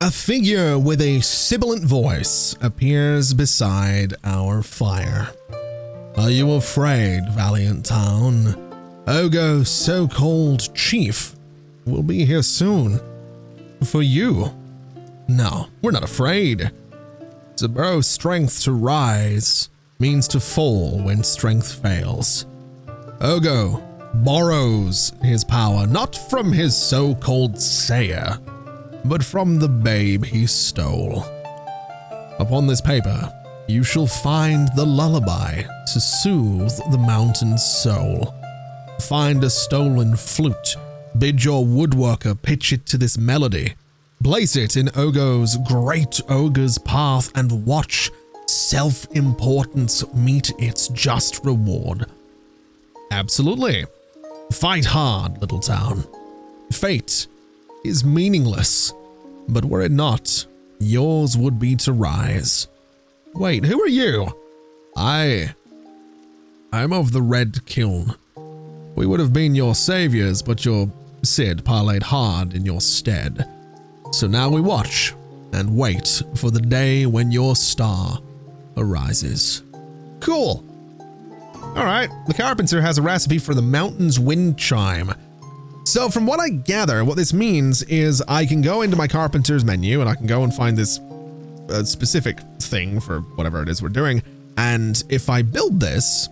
A figure with a sibilant voice appears beside our fire. Are you afraid, valiant town? Ogo's so-called chief will be here soon. For you. No, we're not afraid. To borrow strength to rise means to fall when strength fails. Ogo borrows his power not from his so-called sayer, but from the babe he stole. Upon this paper, you shall find the lullaby to soothe the mountain's soul. Find a stolen flute, bid your woodworker pitch it to this melody, place it in Ogo's great ogre's path, and watch self-importance meet its just reward. Absolutely. Fight hard, little town. Fate is meaningless, but were it not, yours would be to rise. Wait, who are you? I'm of the Red Kiln. We would have been your saviors, but your Cid parlayed hard in your stead. So now we watch and wait for the day when your star arises. Cool. All right, the carpenter has a recipe for the mountain's wind chime. So from what I gather, what this means is I can go into my carpenter's menu and I can go and find this specific thing for whatever it is we're doing. And if I build this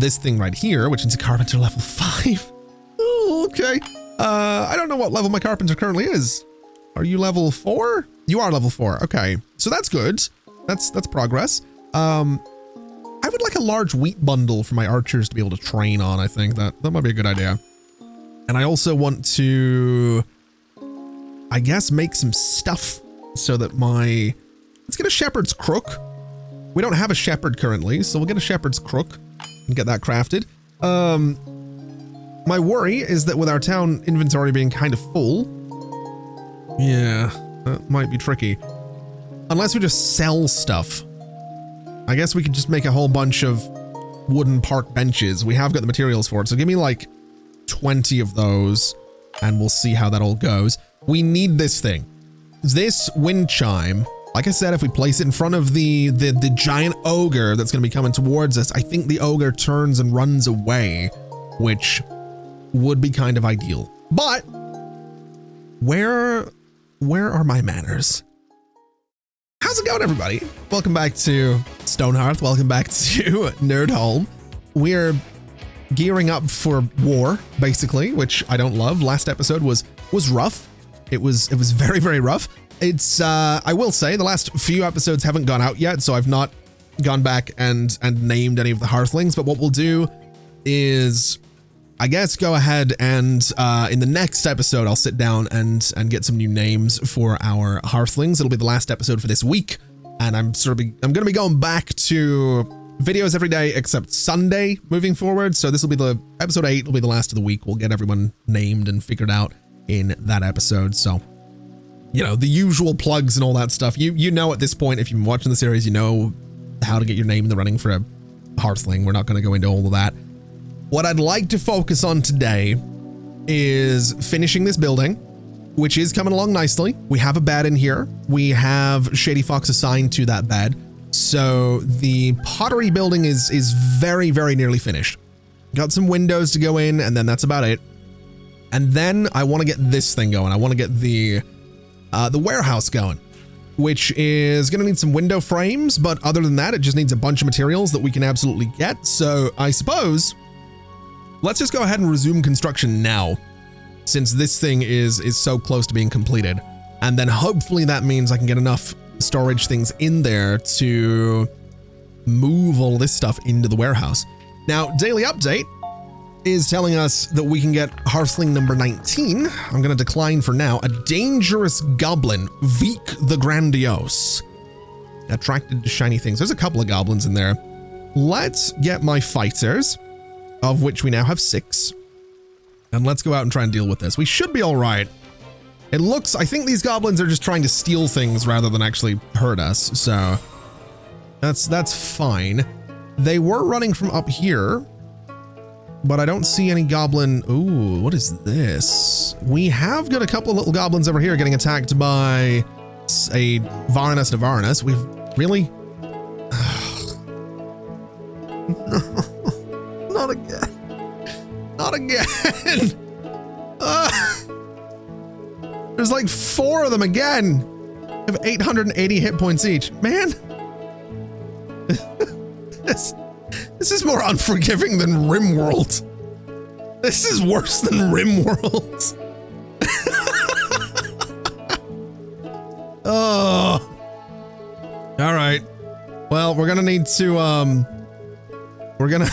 thing right here, which is a carpenter level 5. Oh, okay. I don't know what level my carpenter currently is. Are you level 4? You are level 4. Okay. So that's good. That's progress. I would like a large wheat bundle for my archers to be able to train on. I think that might be a good idea. And I also want to, I guess, make some stuff so that let's get a shepherd's crook. We don't have a shepherd currently, so we'll get a shepherd's crook and get that crafted. My worry is that with our town inventory being kind of full, yeah, that might be tricky. Unless we just sell stuff. I guess we could just make a whole bunch of wooden park benches. We have got the materials for it, so give me like 20 of those and we'll see how that all goes. We need this thing. This wind chime, like I said, if we place it in front of the giant ogre that's going to be coming towards us, I think the ogre turns and runs away, which would be kind of ideal. But where are my manners? How's it going, everybody? Welcome back to Stonehearth. Welcome back to Nerd Home. We're gearing up for war, basically, which I don't love. Last episode was rough. It was very, very rough. It's I will say the last few episodes haven't gone out yet, so I've not gone back and named any of the Hearthlings. But what we'll do is, I guess, go ahead and in the next episode, I'll sit down and get some new names for our Hearthlings. It'll be the last episode for this week, and I'm going to be going back to videos every day except Sunday moving forward. So this will be the episode 8 will be the last of the week. We'll get everyone named and figured out in that episode. So, you know, the usual plugs and all that stuff. You know at this point, if you've been watching the series, you know how to get your name in the running for a Hearthling. We're not going to go into all of that. What I'd like to focus on today is finishing this building, which is coming along nicely. We have a bed in here. We have Shady Fox assigned to that bed. So the pottery building is very, very nearly finished. Got some windows to go in, and then that's about it. And then I want to get this thing going. I want to get the warehouse going, which is going to need some window frames. But other than that, it just needs a bunch of materials that we can absolutely get. So I suppose let's just go ahead and resume construction now, since this thing is so close to being completed. And then hopefully that means I can get enough storage things in there to move all this stuff into the warehouse. Now, Daily Update is telling us that we can get Hearthling number 19. I'm going to decline for now. A dangerous goblin, Veek the Grandiose. Attracted to shiny things. There's a couple of goblins in there. Let's get my fighters, of which we now have 6. And let's go out and try and deal with this. We should be all right. It looks, I think these goblins are just trying to steal things rather than actually hurt us. So that's fine. They were running from up here. but I don't see any goblin. Ooh, what is this? We have got a couple of little goblins over here getting attacked by a Varnus and a Varnus. We've really... Not again. Not again. There's like 4 of them again. I have 880 hit points each. Man. This is more unforgiving than RimWorld. This is worse than RimWorld. Oh. All right. Well, we're gonna need to we're gonna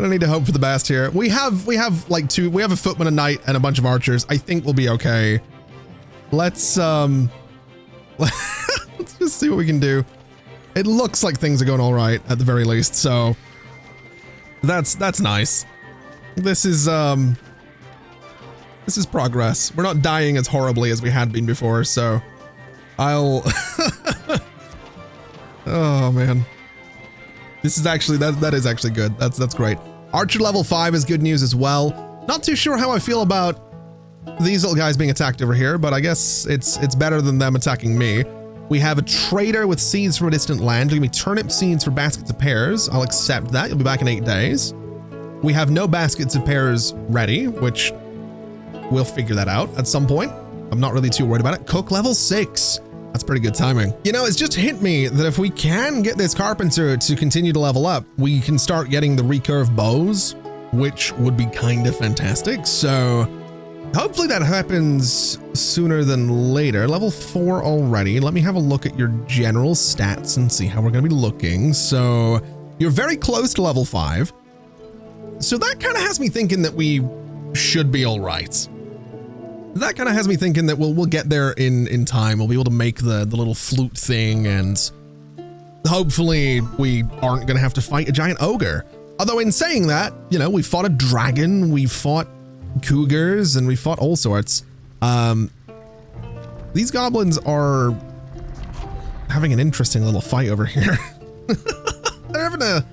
need to hope for the best here. We have like we have a footman, a knight, and a bunch of archers. I think we'll be okay. Let's let's just see what we can do. It looks like things are going all right at the very least, so that's nice. This is progress. We're not dying as horribly as we had been before, so I'll oh man. This is actually that is actually good. That's great. Archer level 5 is good news as well. Not too sure how I feel about these little guys being attacked over here, but I guess it's better than them attacking me. We have a trader with seeds from a distant land. You'll give me turnip seeds for baskets of pears. I'll accept that. You'll be back in 8 days. We have no baskets of pears ready, which we'll figure that out at some point. I'm not really too worried about it. Cook level 6. That's pretty good timing. You know, it's just hit me that if we can get this carpenter to continue to level up, we can start getting the recurve bows, which would be kind of fantastic. So hopefully that happens sooner than later. Level 4 already. Let me have a look at your general stats and see how we're going to be looking. So you're very close to level 5. So that kind of has me thinking that we should be all right. That kind of has me thinking that we'll get there in time. We'll be able to make the little flute thing, and hopefully we aren't going to have to fight a giant ogre. Although in saying that, you know, we fought a dragon, we fought cougars, and we fought all sorts. These goblins are having an interesting little fight over here. They're having a...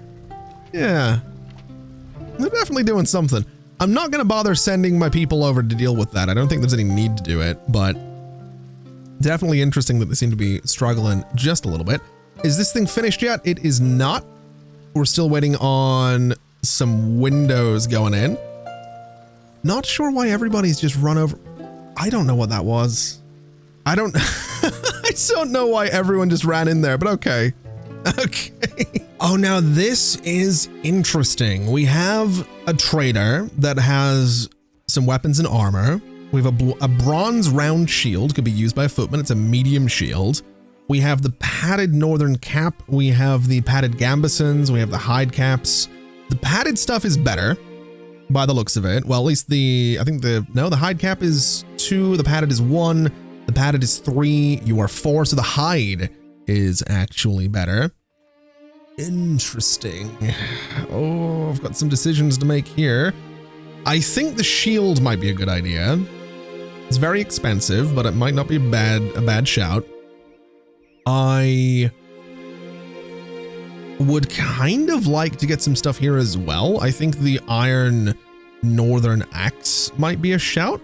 Yeah. They're definitely doing something. I'm not going to bother sending my people over to deal with that. I don't think there's any need to do it, but definitely interesting that they seem to be struggling just a little bit. Is this thing finished yet? It is not. We're still waiting on some windows going in. Not sure why everybody's just run over. I don't know what that was. I don't know why everyone just ran in there, but okay. Okay. Oh, now this is interesting. We have a trader that has some weapons and armor. We have a bronze round shield, could be used by a footman. It's a medium shield. We have the padded northern cap. We have the padded gambesons. We have the hide caps. The padded stuff is better by the looks of it. Well, at least the hide cap is 2. The padded is 1. The padded is 3. You are 4. So the hide is actually better. Interesting. Oh, I've got some decisions to make here. I think the shield might be a good idea. It's very expensive, but it might not be a bad shout. I would kind of like to get some stuff here as well. I think the iron northern axe might be a shout.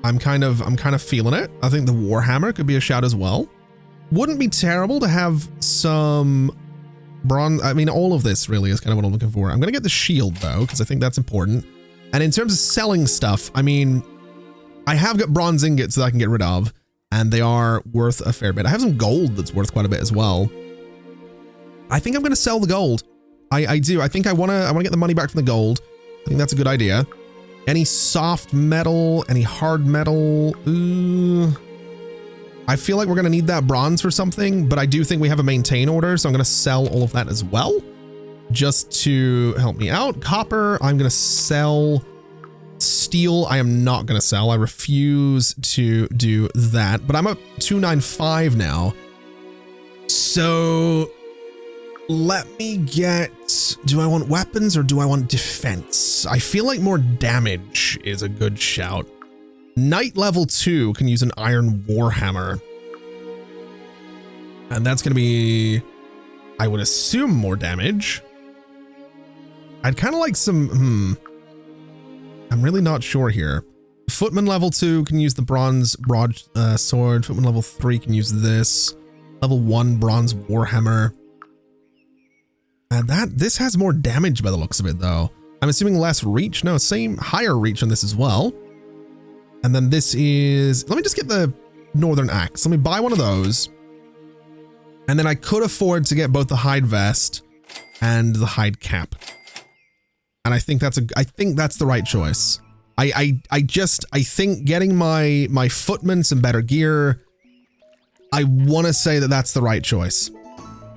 I'm kind of feeling it. I think the warhammer could be a shout as well. Wouldn't be terrible to have some bronze. I mean, all of this really is kind of what I'm looking for. I'm going to get the shield though, because I think that's important. And in terms of selling stuff, I mean, I have got bronze ingots that I can get rid of, and they are worth a fair bit. I have some gold that's worth quite a bit as well. I think I'm going to sell the gold. I do. I think I want to get the money back from the gold. I think that's a good idea. Any soft metal, any hard metal? Ooh. I feel like we're going to need that bronze for something, but I do think we have a maintain order, so I'm going to sell all of that as well, just to help me out. Copper, I'm going to sell. Steel, I am not going to sell. I refuse to do that, but I'm up 295 now. So let me get, do I want weapons or do I want defense? I feel like more damage is a good shout. Knight level 2 can use an iron warhammer. And that's going to be, I would assume, more damage. I'd kind of like some, I'm really not sure here. Footman level 2 can use the bronze sword. Footman level 3 can use this. Level 1 bronze warhammer. And this has more damage by the looks of it though. I'm assuming less reach. No, same higher reach on this as well. And then this is, let me just get the northern axe. Let me buy one of those. And then I could afford to get both the hide vest and the hide cap. And I think that's the right choice. I think getting my footman some better gear, I want to say that that's the right choice.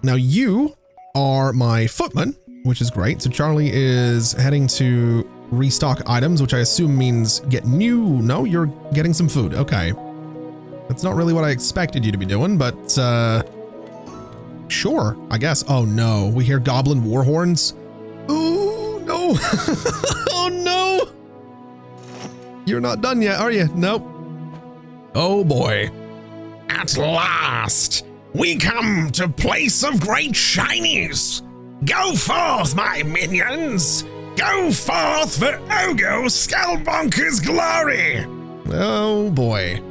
Now you are my footman, which is great. So Charlie is heading to restock items, which I assume means get new. No, you're getting some food. Okay. That's not really what I expected you to be doing, but sure, I guess. Oh no, we hear goblin war horns. Oh no. Oh no. You're not done yet, are you? Nope. Oh boy. At last, we come to place of great shinies. Go forth, my minions. Go forth for Ogo Skullbonker's glory. Oh boy.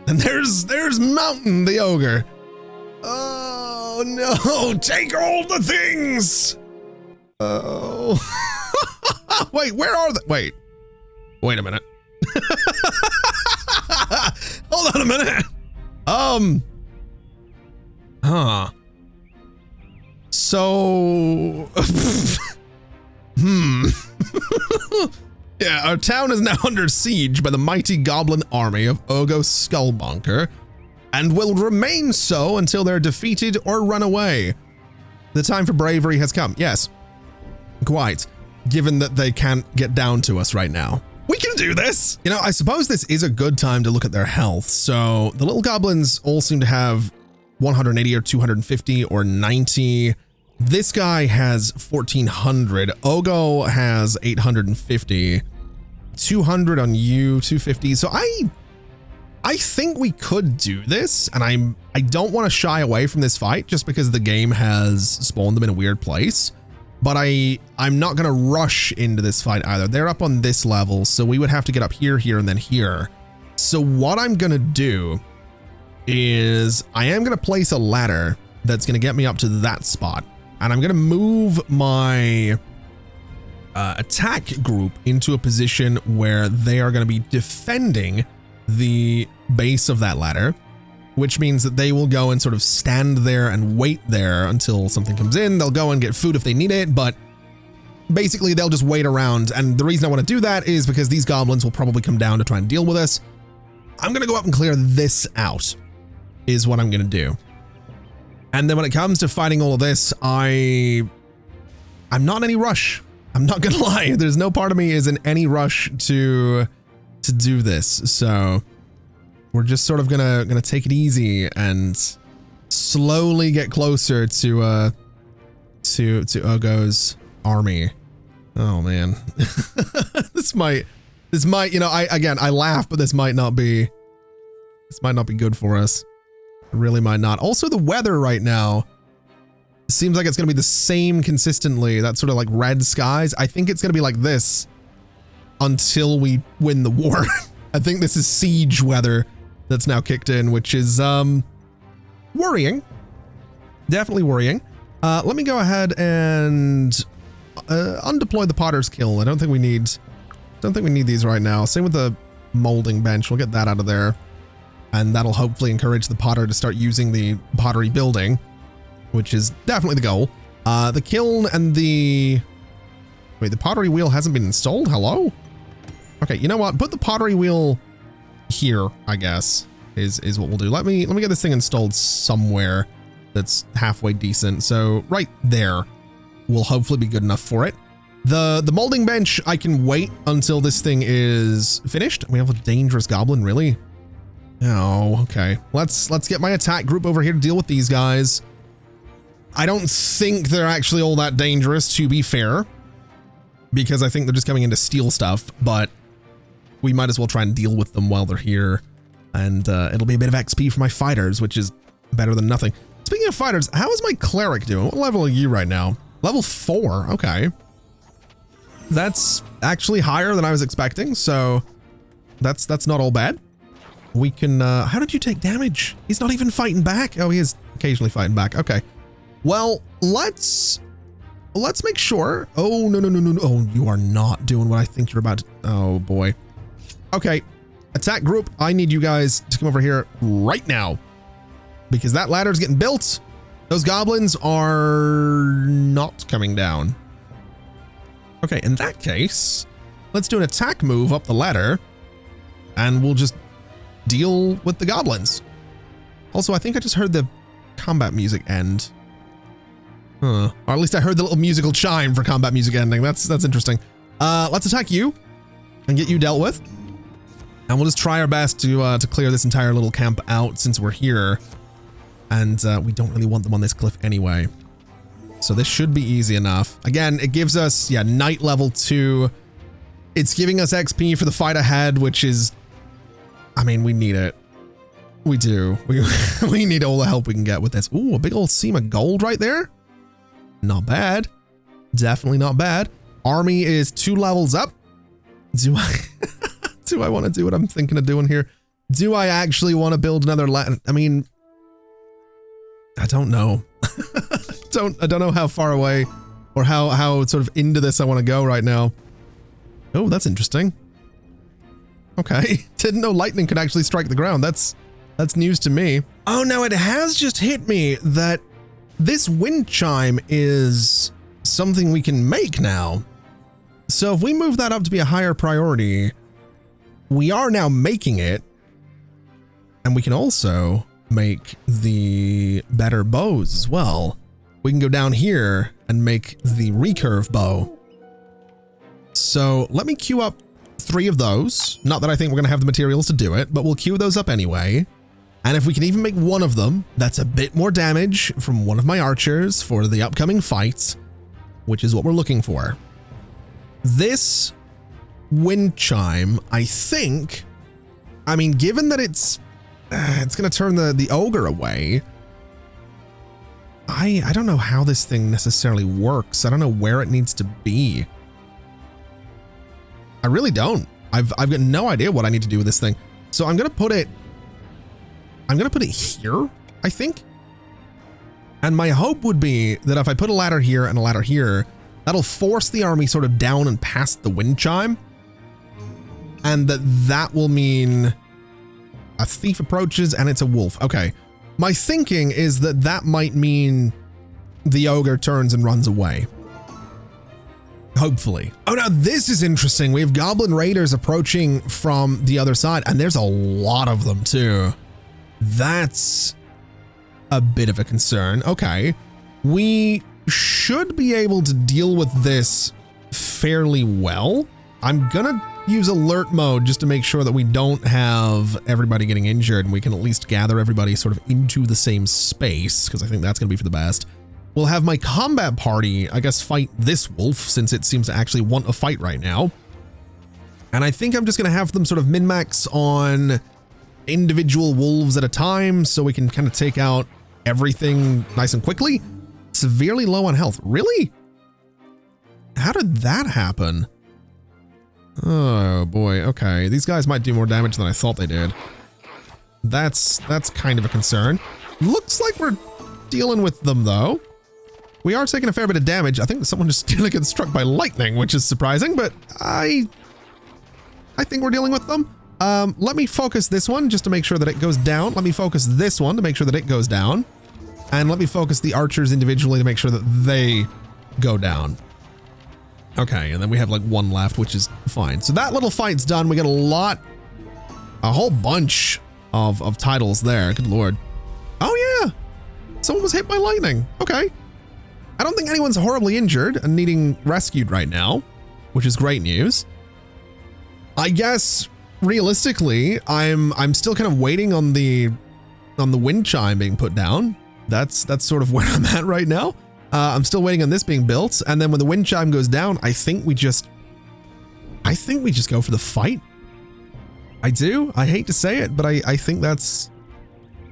And there's Mountain the ogre. Oh no, take all the things. Oh. Wait, where are they? Wait a minute. Hold on a minute. So, yeah, our town is now under siege by the mighty goblin army of Ogo Skullbonker, and will remain so until they're defeated or run away. The time for bravery has come. Yes, quite, given that they can't get down to us right now. We can do this! You know, I suppose this is a good time to look at their health. So the little goblins all seem to have 180 or 250 or 90. This guy has 1400. Ogo has 850. 200 on you, 250. So I think we could do this, and I don't want to shy away from this fight just because the game has spawned them in a weird place. But I'm not going to rush into this fight either. They're up on this level, so we would have to get up here, here, and then here. So what I'm going to do is I am going to place a ladder that's going to get me up to that spot. And I'm going to move my attack group into a position where they are going to be defending the base of that ladder, which means that they will go and sort of stand there and wait there until something comes in. They'll go and get food if they need it, but basically they'll just wait around. And the reason I want to do that is because these goblins will probably come down to try and deal with us. I'm going to go up and clear this out is what I'm going to do. And then when it comes to fighting all of this, I'm not in any rush. I'm not going to lie. There's no part of me is in any rush to do this. So we're just sort of gonna take it easy and slowly get closer to Ogo's army. Oh man. this might, you know, I laugh, but this might not be good for us. It really might not. Also, the weather right now seems like it's gonna be the same consistently. That sort of like red skies. I think it's gonna be like this until we win the war. I think this is siege weather that's now kicked in, which is worrying. Definitely worrying. Let me go ahead and undeploy the potter's kiln. I don't think we need these right now. Same with the molding bench. We'll get that out of there. And that'll hopefully encourage the potter to start using the pottery building, which is definitely the goal. The kiln and the pottery wheel hasn't been installed. Hello? Okay, you know what? Put the pottery wheel here, I guess, is what we'll do. Let me get this thing installed somewhere that's halfway decent. So right there will hopefully be good enough for it. The molding bench, I can wait until this thing is finished. We have a dangerous goblin, really? Oh, okay. Let's get my attack group over here to deal with these guys. I don't think they're actually all that dangerous, to be fair, because I think they're just coming in to steal stuff, but we might as well try and deal with them while they're here. And it'll be a bit of XP for my fighters, which is better than nothing. Speaking of fighters, how is my cleric doing? What level are you right now? Level 4. Okay. That's actually higher than I was expecting, so that's not all bad. We can, how did you take damage? He's not even fighting back? Oh, he is occasionally fighting back. Okay. Well, let's make sure. Oh, no. Oh, you are not doing what I think you're about to. Oh, boy. Okay. Attack group, I need you guys to come over here right now. Because that ladder's getting built. Those goblins are not coming down. Okay, in that case, let's do an attack move up the ladder. And we'll just deal with the goblins. Also, I think I just heard the combat music end. Or at least I heard the little musical chime for combat music ending. That's interesting. Let's attack you and get you dealt with. And we'll just try our best to clear this entire little camp out since we're here. And we don't really want them on this cliff anyway. So this should be easy enough. Again, it gives us, yeah, Knight level 2. It's giving us XP for the fight ahead, which is, I mean, we need it. We do. We need all the help we can get with this. Ooh, a big old seam of gold right there. Not bad. Definitely not bad. Army is 2 levels up. Do I want to do what I'm thinking of doing here? Do I actually want to build another I mean, I don't know. I don't know how far away or how sort of into this I want to go right now. Oh, that's interesting. Okay. Didn't know lightning could actually strike the ground. That's news to me. Oh no, it has just hit me that this wind chime is something we can make now. So if we move that up to be a higher priority, we are now making it. And we can also make the better bows as well. We can go down here and make the recurve bow. So let me queue up 3 of those. Not that I think we're going to have the materials to do it, but we'll queue those up anyway. And if we can even make one of them, that's a bit more damage from one of my archers for the upcoming fight, which is what we're looking for. This wind chime, I think, I mean, given that it's going to turn the ogre away, I don't know how this thing necessarily works. I don't know where it needs to be. I really don't. I've got no idea what I need to do with this thing. So I'm going to put it here, I think. And my hope would be that if I put a ladder here and a ladder here, that'll force the army sort of down and past the wind chime. And that will mean a thief approaches and it's a wolf. Okay. My thinking is that might mean the ogre turns and runs away. Hopefully. Oh, now this is interesting. We have goblin raiders approaching from the other side, and there's a lot of them too. That's a bit of a concern. Okay. We should be able to deal with this fairly well. I'm gonna use alert mode just to make sure that we don't have everybody getting injured and we can at least gather everybody sort of into the same space, because I think that's gonna be for the best. We'll have my combat party, I guess, fight this wolf since it seems to actually want a fight right now. And I think I'm just gonna have them sort of min-max on individual wolves at a time so we can kind of take out everything nice and quickly. Severely low on health. Really? How did that happen? Oh boy, okay. These guys might do more damage than I thought they did. That's kind of a concern. Looks like we're dealing with them though. We are taking a fair bit of damage. I think someone just gonna get struck by lightning, which is surprising, but I think we're dealing with them. Let me focus this one just to make sure that it goes down. Let me focus this one to make sure that it goes down. And let me focus the archers individually to make sure that they go down. Okay, and then we have like 1 left, which is fine. So that little fight's done. We got a whole bunch of titles there. Good Lord. Oh yeah, someone was hit by lightning. Okay. I don't think anyone's horribly injured and needing rescued right now, which is great news. I guess realistically, I'm still kind of waiting on the wind chime being put down. That's sort of where I'm at right now. I'm still waiting on this being built, and then when the wind chime goes down, I think we just go for the fight. I do. I hate to say it, but I think that's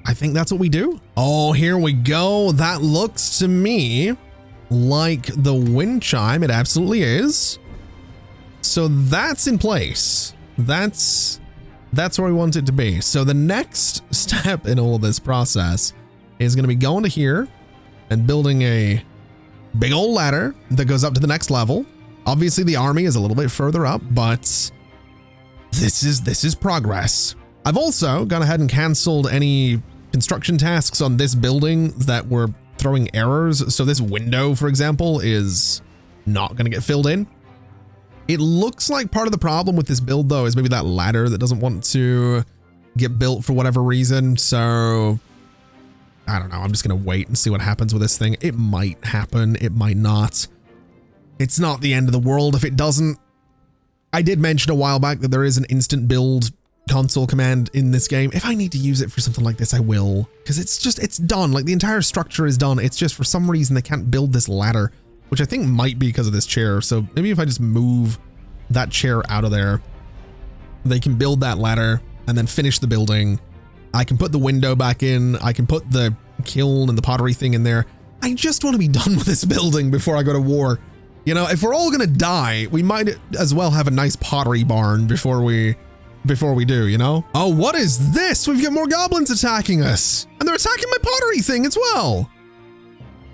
what we do. Oh, here we go. That looks to me like the wind chime. It absolutely is. So that's in place. That's where we want it to be. So the next step in all of this process is going to be going to here and building a big old ladder that goes up to the next level. Obviously the army is a little bit further up, but this is progress. I've also gone ahead and canceled any construction tasks on this building that were throwing errors. So this window, for example, is not going to get filled in. It looks like part of the problem with this build, though, is maybe that ladder that doesn't want to get built for whatever reason. So I don't know. I'm just going to wait and see what happens with this thing. It might happen. It might not. It's not the end of the world if it doesn't. I did mention a while back that there is an instant build console command in this game. If I need to use it for something like this, I will, because it's done. Like the entire structure is done. It's just for some reason they can't build this ladder, which I think might be because of this chair. So maybe if I just move that chair out of there, they can build that ladder and then finish the building. I can put the window back in. I can put the kiln and the pottery thing in there. I just want to be done with this building before I go to war. You know, if we're all going to die, we might as well have a nice pottery barn before we do, you know? Oh, what is this? We've got more goblins attacking us, and they're attacking my pottery thing as well.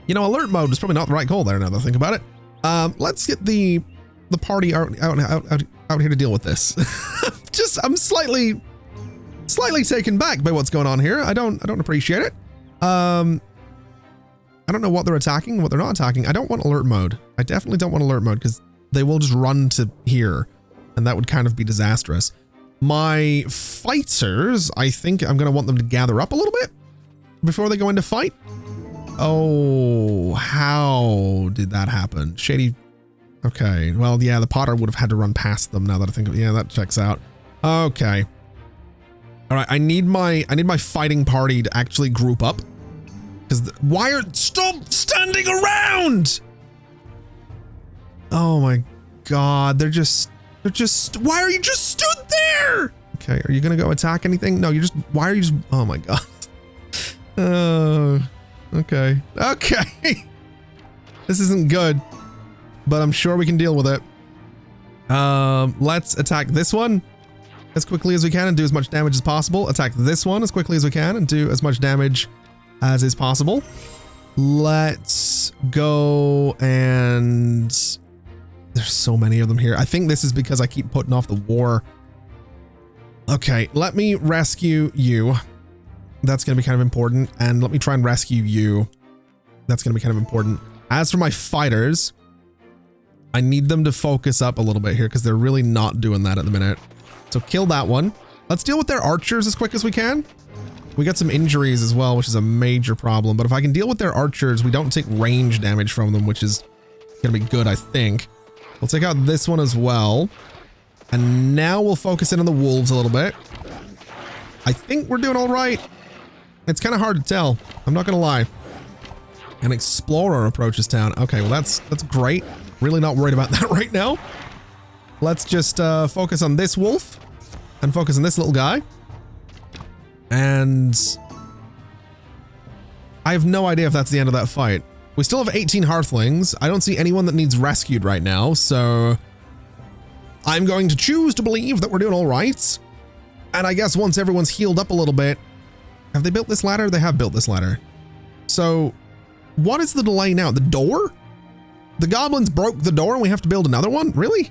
You know, alert mode is probably not the right call there now that I think about it. Let's get the party out here to deal with this. I'm slightly taken back by what's going on here. I don't appreciate it. I don't know what they're attacking, what they're not attacking. I don't want alert mode. I definitely don't want alert mode because they will just run to here, and that would kind of be disastrous. My fighters, I think I'm going to want them to gather up a little bit before they go into fight. Oh, how did that happen? Shady. Okay. Well, yeah, the Potter would have had to run past them now that I think of it. Yeah, that checks out. Okay. All right. I need my fighting party to actually group up, because why are stop standing around? Oh my God. They're just, why are you just stood there? Okay. Are you going to go attack anything? No, why are you just, oh my God. Okay. Okay. This isn't good, but I'm sure we can deal with it. Let's attack this one as quickly as we can and do as much damage as possible. Attack this one as quickly as we can and do as much damage as is possible. Let's go, and there's so many of them here. I think this is because I keep putting off the war. Okay, let me rescue you. That's going to be kind of important. And let me try and rescue you. That's going to be kind of important. As for my fighters, I need them to focus up a little bit here because they're really not doing that at the minute. So kill that one. Let's deal with their archers as quick as we can. We got some injuries as well, which is a major problem. But if I can deal with their archers, we don't take range damage from them, which is going to be good, I think. We'll take out this one as well. And now we'll focus in on the wolves a little bit. I think we're doing all right. It's kind of hard to tell. I'm not going to lie. An explorer approaches town. Okay, well, that's great. Really not worried about that right now. Let's just focus on this wolf and focus on this little guy. And I have no idea if that's the end of that fight. We still have 18 hearthlings. I don't see anyone that needs rescued right now, so I'm going to choose to believe that we're doing all right. And I guess once everyone's healed up a little bit, have they built this ladder? They have built this ladder. So what is the delay now? The door? The goblins broke the door and we have to build another one? Really?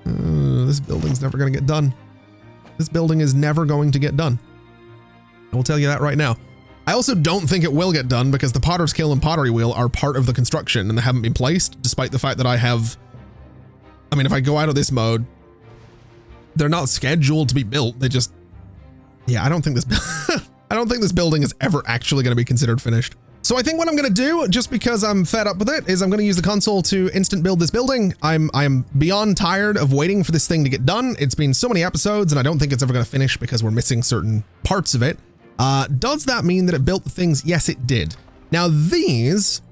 This building's never going to get done. This building is never going to get done. I will tell you that right now. I also don't think it will get done because the potter's kiln and pottery wheel are part of the construction and they haven't been placed, despite the fact that I mean, if I go out of this mode, they're not scheduled to be built. They just, yeah, I don't think this building is ever actually going to be considered finished. So I think what I'm going to do, just because I'm fed up with it, is I'm going to use the console to instant build this building. I'm beyond tired of waiting for this thing to get done. It's been so many episodes and I don't think it's ever going to finish because we're missing certain parts of it. Does that mean that it built the things? Yes, it did. Now these,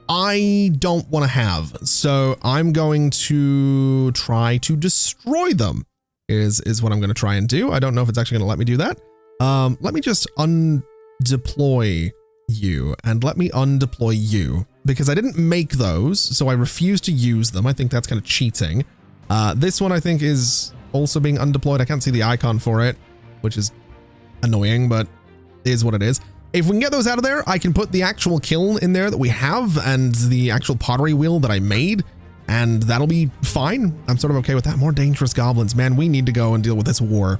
I don't want to have. So I'm going to try to destroy them is what I'm going to try and do. I don't know if it's actually going to let me do that. Let me just undeploy you and let me undeploy you because I didn't make those. So I refuse to use them. I think that's kind of cheating. This one I think is also being undeployed. I can't see the icon for it, which is annoying, but is what it is. If we can get those out of there, I can put the actual kiln in there that we have and the actual pottery wheel that I made, and that'll be fine. I'm sort of okay with that. More dangerous goblins. Man, we need to go and deal with this war.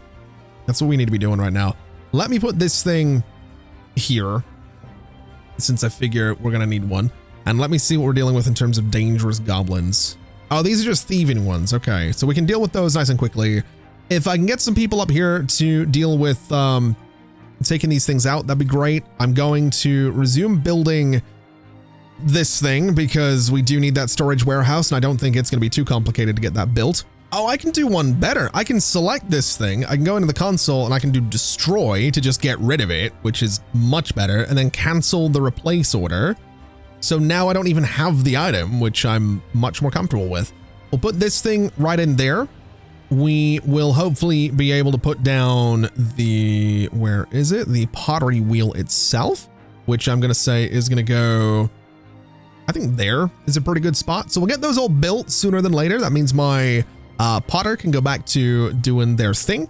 That's what we need to be doing right now. Let me put this thing here, since I figure we're going to need one. And let me see what we're dealing with in terms of dangerous goblins. Oh, these are just thieving ones. Okay, so we can deal with those nice and quickly. If I can get some people up here to deal with taking these things out, that'd be great. I'm going to resume building this thing because we do need that storage warehouse, and I don't think it's going to be too complicated to get that built. Oh, I can do one better. I can select this thing. I can go into the console and I can do destroy to just get rid of it, which is much better, and then cancel the replace order. So now I don't even have the item, which I'm much more comfortable with. We'll put this thing right in there. We will hopefully be able to put down the, where is it? The pottery wheel itself, which I'm going to say is going to go, I think there is a pretty good spot. So we'll get those all built sooner than later. That means my potter can go back to doing their thing,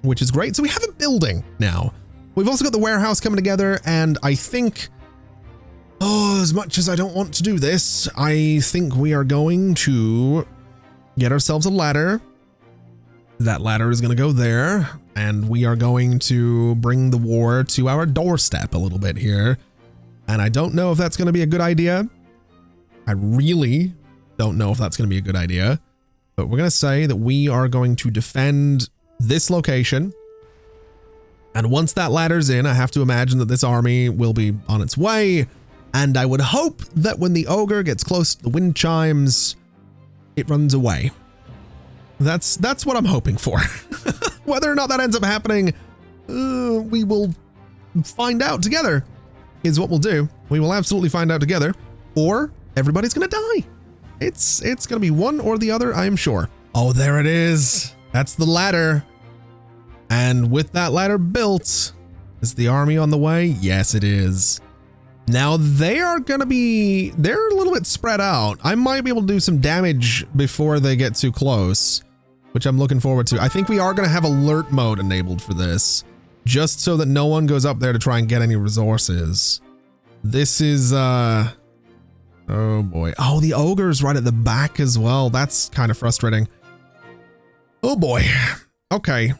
which is great. So we have a building now. We've also got the warehouse coming together, and I think, oh, as much as I don't want to do this, I think we are going to get ourselves a ladder. That ladder is going to go there, and we are going to bring the war to our doorstep a little bit here. And I don't know if that's going to be a good idea. I really don't know if that's going to be a good idea, but we're going to say that we are going to defend this location. And once that ladder's in, I have to imagine that this army will be on its way. And I would hope that when the ogre gets close to the wind chimes, it runs away. That's what I'm hoping for. Whether or not that ends up happening, we will find out together, is what we'll do. We will absolutely find out together, or everybody's gonna die. It's gonna be one or the other, I am sure. Oh, there it is. That's the ladder. And with that ladder built, is the army on the way? Yes, it is. Now they're a little bit spread out. I might be able to do some damage before they get too close, which I'm looking forward to. I think we are going to have alert mode enabled for this, just so that no one goes up there to try and get any resources. This is, oh boy. Oh, the ogre's right at the back as well. That's kind of frustrating. Oh boy. Okay.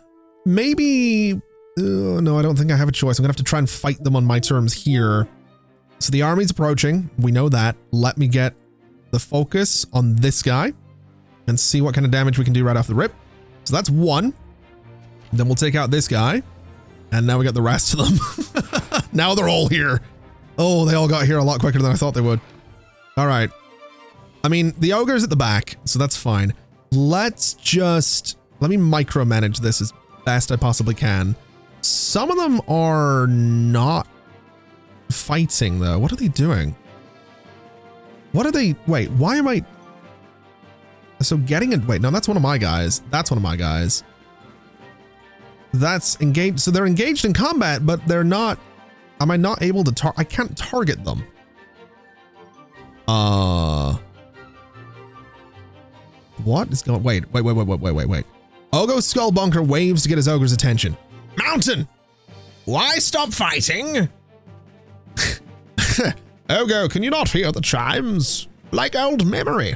Maybe, no, I don't think I have a choice. I'm gonna have to try and fight them on my terms here. So the army's approaching. We know that. Let me get the focus on this guy and see what kind of damage we can do right off the rip. So that's one. Then we'll take out this guy. And now we got the rest of them. Now they're all here. Oh, they all got here a lot quicker than I thought they would. All right. I mean, the ogre's at the back, so that's fine. Let me micromanage this as best I possibly can. Some of them are not fighting though. What are they doing? What are they? Wait, why am I? So getting it. Wait, no, that's one of my guys. That's one of my guys. That's engaged. So they're engaged in combat, but they're not. Am I not able to I can't target them. What is going? Wait. Ogo Skullbunker waves to get his ogre's attention. Mountain! Why stop fighting? Ogo, can you not hear the chimes? Like old memory.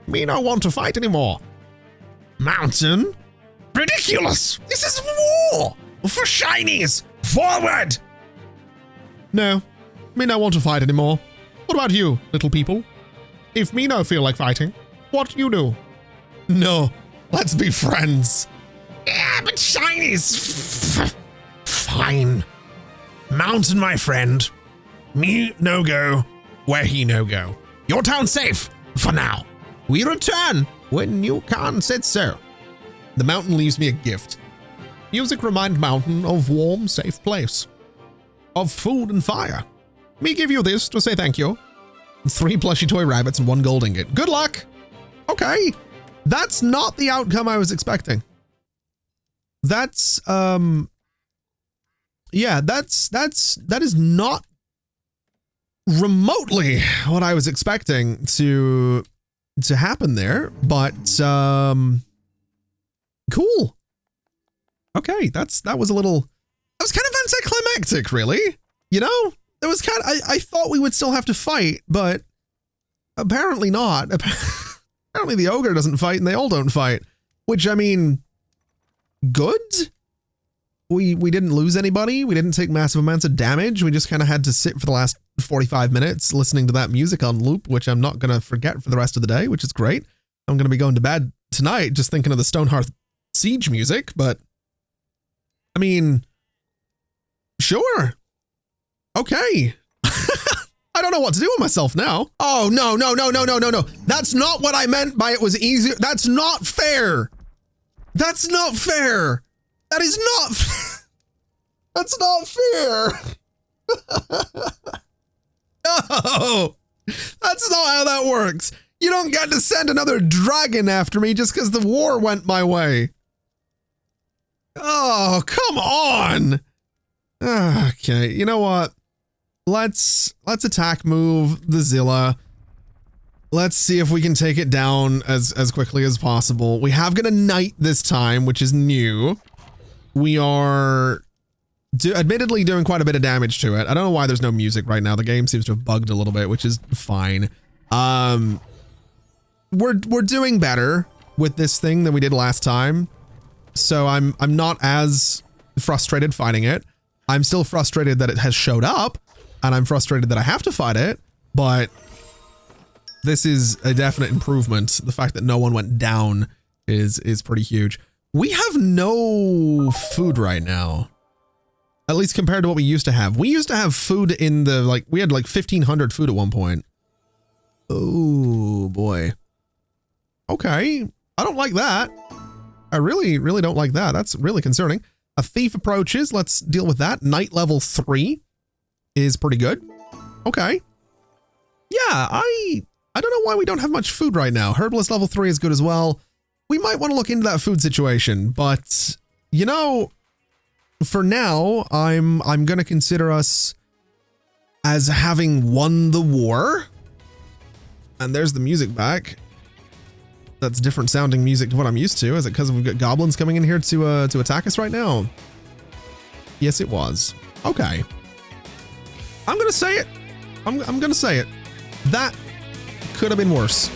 Me no want to fight anymore. Mountain? Ridiculous! This is war! For shinies! Forward! No, me no want to fight anymore. What about you, little people? If me no feel like fighting, what you do? No, let's be friends. Yeah, but shinies! Fine. Mountain, my friend. Me no go where he no go. Your town safe for now. We return when you can said so. The mountain leaves me a gift. Music remind mountain of warm, safe place. Of food and fire. Me give you this to say thank you. 3 plushy toy rabbits and 1 gold ingot. Good luck. Okay. That's not the outcome I was expecting. That's, yeah, that is not remotely what I was expecting to to happen there, but cool. Okay, that was kind of anticlimactic, really. You know, it was kind of, I thought we would still have to fight, but apparently not. Apparently the ogre doesn't fight and they all don't fight, which, I mean, good. We didn't lose anybody. We didn't take massive amounts of damage. We just kind of had to sit for the last 45 minutes listening to that music on loop, which I'm not going to forget for the rest of the day, which is great. I'm going to be going to bed tonight just thinking of the Stonehearth siege music, but I mean, sure. Okay. I don't know what to do with myself now. Oh, no. That's not what I meant by it was easier. That's not fair. That's not fair. That is not. That's not fair. No, that's not how that works. You don't get to send another dragon after me just because the war went my way. Oh, come on. Okay, you know what? Let's attack move the Zilla. Let's see if we can take it down as quickly as possible. We have got a knight this time, which is new. We are admittedly doing quite a bit of damage to it. I don't know why there's no music right now. The game seems to have bugged a little bit, which is fine. We're doing better with this thing than we did last time. So I'm not as frustrated fighting it. I'm still frustrated that it has showed up, and I'm frustrated that I have to fight it, but this is a definite improvement. The fact that no one went down is pretty huge. We have no food right now. At least compared to what we used to have. We used to have food in the, like, we had like 1,500 food at one point. Oh, boy. Okay. I don't like that. I really don't like that. That's really concerning. A thief approaches. Let's deal with that. Knight level 3 is pretty good. Okay. Yeah, I don't know why we don't have much food right now. Herbalist level 3 is good as well. We might want to look into that food situation, but, you know, for now, I'm going to consider us as having won the war. And there's the music back. That's different sounding music to what I'm used to. Is it because we've got goblins coming in here to attack us right now? Yes, it was. Okay. I'm going to say it. I'm going to say it. That could have been worse.